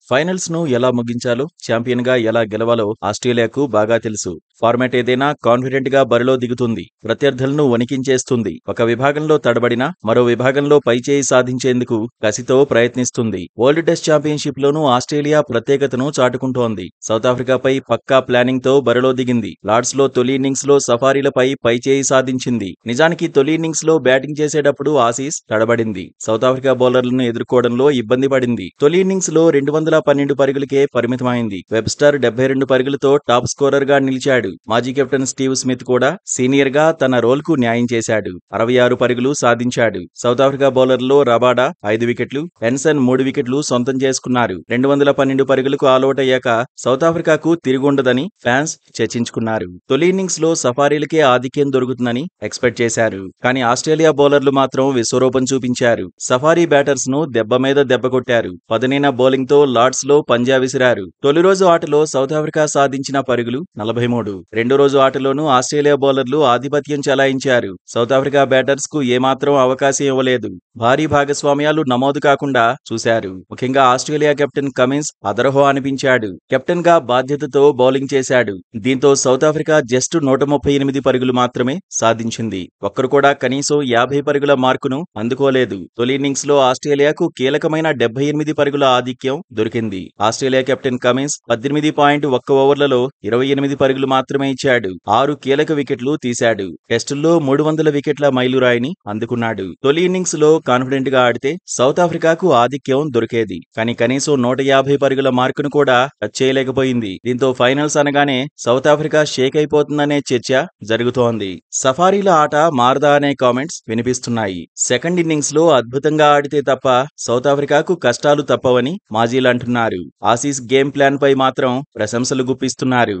Finals ను ఎలా ముగించాలో, champion గా ఎలా గెలవాలో ఆస్ట్రేలియాకు బాగా తెలుసు. ఫార్మాట్ ఏదైనా కాన్ఫిడెంట్ గా బరిలో దిగుతుంది. ప్రత్యర్థులను వణికించేస్తుంది. ఒక విభాగంలో తడబడినా మరో విభాగంలో పైచేయి సాధించేందుకు కసితో ప్రయత్నిస్తుంది. వరల్డ్ టెస్ట్ ఛాంపియన్షిప్ లోనూ ఆస్ట్రేలియా ప్రత్యేకతను చాటుకుంటోంది. సౌత్ ఆఫ్రికాపై పక్కా ప్లానింగ్ తో బరిలో దిగింది. లార్డ్స్ లో తొలి ఇన్నింగ్స్ లో సఫారీలపై పైచేయి సాధించింది. నిజానికి తొలి ఇన్నింగ్స్ లో బ్యాటింగ్ చేసేటప్పుడు ఆసీస్ తడబడింది. సౌత్ ఆఫ్రికా బౌలర్లను ఎదుర్కోవడంలో ఇబ్బంది పడింది. తొలి ఇన్నింగ్స్ లో 212 పరుగులకే పరిమితమైంది. వెబ్స్టర్ 72 పరుగులతో టాప్ స్కోరర్ గా నిలిచాడు. మాజీ కెప్టెన్ స్టీవ్ స్మిత్ కూడా సీనియర్ గా తన రోల్ కు న్యాయం చేశాడు. 66 పరుగులు సాధించాడు. సౌత్ ఆఫ్రికా బౌలర్లలో రబాడా 5 వికెట్లు, ఎన్సన్ 3 వికెట్లు సొంతం చేసుకున్నారు. 212 పరుగులకు ఆలౌట్ అయ్యాక సౌత్ ఆఫ్రికాకు తిరుగుండదని ఫ్యాన్స్ చర్చించుకున్నారు. తొలి ఇన్నింగ్స్ లో సఫారీలకే ఆధిక్యం దొరుకుతుందని ఎక్స్పెక్ట్ చేశారు. కానీ ఆస్ట్రేలియా బౌలర్లు మాత్రం విశ్వరూపం చూపించారు. సఫారీ బ్యాటర్స్ ను దెబ్బ మీద దెబ్బ కొట్టారు. పదునైన బౌలింగ్ తో లార్డ్స్ లో పంజా విసిరారు. తొలి రోజు ఆటలో సౌత్ ఆఫ్రికా సాధించిన పరుగులు 43. రెండో రోజు ఆటలోనూ ఆస్ట్రేలియా బౌలర్లు ఆధిపత్యం చెలాయించారు. సౌత్ ఆఫ్రికా బ్యాటర్స్ కు ఏమాత్రం అవకాశం ఇవ్వలేదు. భారీ భాగస్వామ్యాలు నమోదు కాకుండా చూశారు. ముఖ్యంగా ఆస్ట్రేలియా కెప్టెన్ కమిన్స్ అదరహో అనిపించాడు. కెప్టెన్ గా బాధ్యతతో బౌలింగ్ చేశాడు. దీంతో సౌత్ ఆఫ్రికా జస్ట్ 138 పరుగులు మాత్రమే సాధించింది. ఒక్కరు కూడా కనీసం 50 పరుగుల మార్కును అందుకోలేదు. తొలి ఇన్నింగ్స్ లో ఆస్ట్రేలియాకు కీలకమైన 78 పరుగుల ఆధిక్యం దొరికింది. ఆస్ట్రేలియా కెప్టెన్ కమిన్స్ 18.1 ఓవర్లలో 28 పరుగులు మాత్రమే ఇచ్చాడు. 6 కీలక వికెట్లు తీశాడు. టెస్టుల్లో 300 వికెట్ల మైలురాయిని అందుకున్నాడు. తొలి ఇన్నింగ్స్ లో కాన్ఫిడెంట్ గా ఆడితే సౌత్ ఆఫ్రికాకు ఆధిక్యం దొరికేది. కానీ కనీసం 150 పరుగుల మార్కును కూడా టచ్ చేయలేకపోయింది. దీంతో ఫైనల్స్ అనగానే సౌత్ ఆఫ్రికా షేక్ అయిపోతుందనే చర్చ జరుగుతోంది. సఫారీల ఆట మారదా అనే కామెంట్స్ వినిపిస్తున్నాయి. సెకండ్ ఇన్నింగ్స్ లో అద్భుతంగా ఆడితే తప్ప సౌత్ ఆఫ్రికాకు కష్టాలు తప్పవని మాజీలు అంటున్నారు. ఆసీస్ గేమ్ ప్లాన్ పై మాత్రం ప్రశంసలు గుప్పిస్తున్నారు.